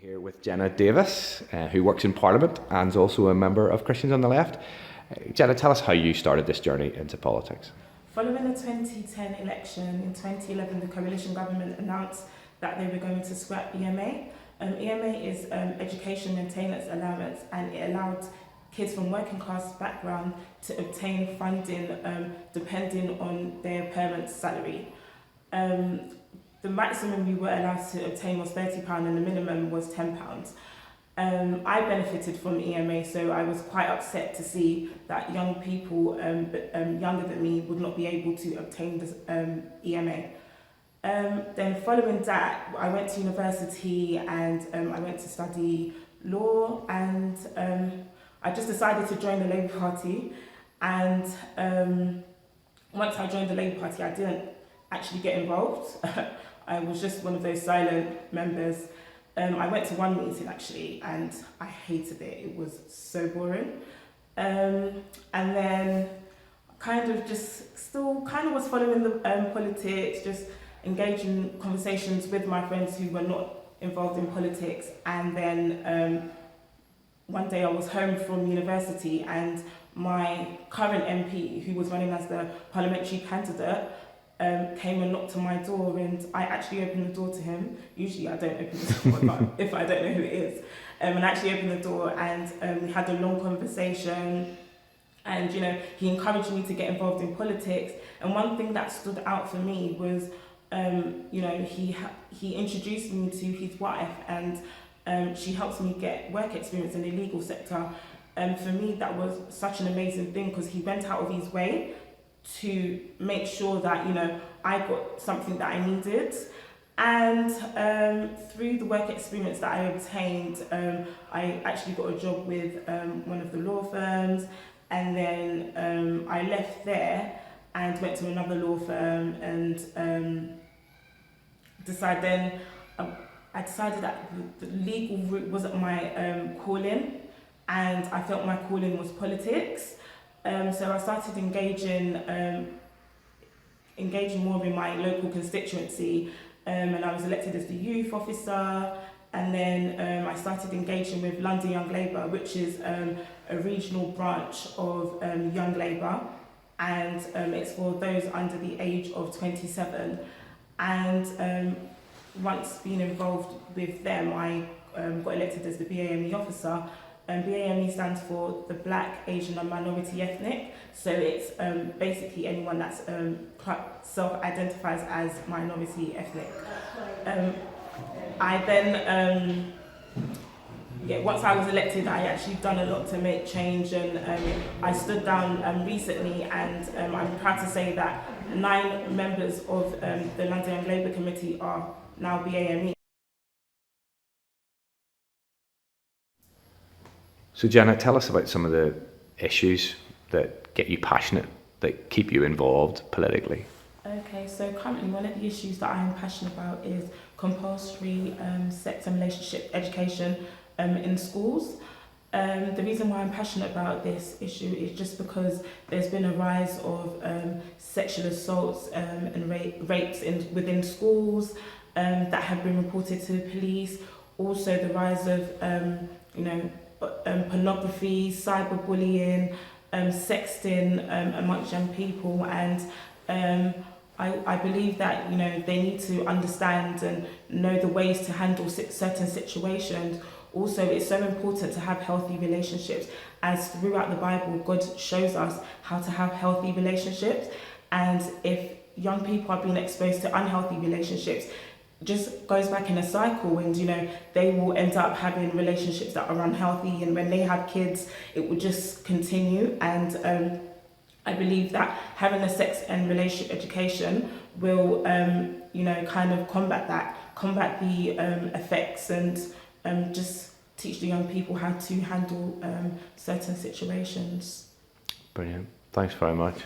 Here with Jenna Davis, who works in Parliament and is also a member of Christians on the Left. Jenna, tell us how you started this journey into politics. Following the 2010 election, in 2011 the coalition government announced that they were going to scrap EMA. EMA is Education Maintenance Allowance, and it allowed kids from working class background to obtain funding depending on their parents' salary. The maximum we were allowed to obtain was £30 and the minimum was £10. I benefited from EMA, so I was quite upset to see that young people younger than me would not be able to obtain this EMA. Then following that, I went to university and I went to study law, and I just decided to join the Labour Party. And once I joined the Labour Party, I didn't actually get involved. I was just one of those silent members. I went to one meeting actually and I hated it. It was so boring. And then still was following the politics, just engaging in conversations with my friends who were not involved in politics. And then one day I was home from university and my current MP, who was running as the parliamentary candidate, came and knocked on my door, and I actually opened the door to him. Usually I don't open the door if I don't know who it is. And I actually opened the door and we had a long conversation, and he encouraged me to get involved in politics. And one thing that stood out for me was he introduced me to his wife, and she helped me get work experience in the legal sector. And for me that was such an amazing thing, because he went out of his way to make sure that I got something that I needed. And through the work experience that I obtained, I actually got a job with one of the law firms, and then I left there and went to another law firm, and I decided that the legal route wasn't my calling, and I felt my calling was politics. So I started engaging more in my local constituency, and I was elected as the youth officer. And then I started engaging with London Young Labour, which is a regional branch of Young Labour, and it's for those under the age of 27. And once being involved with them, I got elected as the BAME officer. BAME stands for the Black, Asian and Minority Ethnic. So it's basically anyone that's self-identifies as minority ethnic. I then, once I was elected, I actually done a lot to make change, and I stood down recently, and I'm proud to say that 9 members of the London Young Labour Committee are now BAME. So Jenna, tell us about some of the issues that get you passionate, that keep you involved politically. Okay, so currently one of the issues that I am passionate about is compulsory sex and relationship education in schools. The reason why I'm passionate about this issue is just because there's been a rise of sexual assaults and rapes within schools that have been reported to the police. Also the rise of pornography, cyberbullying, sexting amongst young people, and I believe that they need to understand and know the ways to handle certain situations. Also, it's so important to have healthy relationships, as throughout the Bible God shows us how to have healthy relationships. And if young people are being exposed to unhealthy relationships, just goes back in a cycle, and they will end up having relationships that are unhealthy, and when they have kids it will just continue. And I believe that having a sex and relationship education will combat the effects, and just teach the young people how to handle certain situations. Brilliant, thanks very much.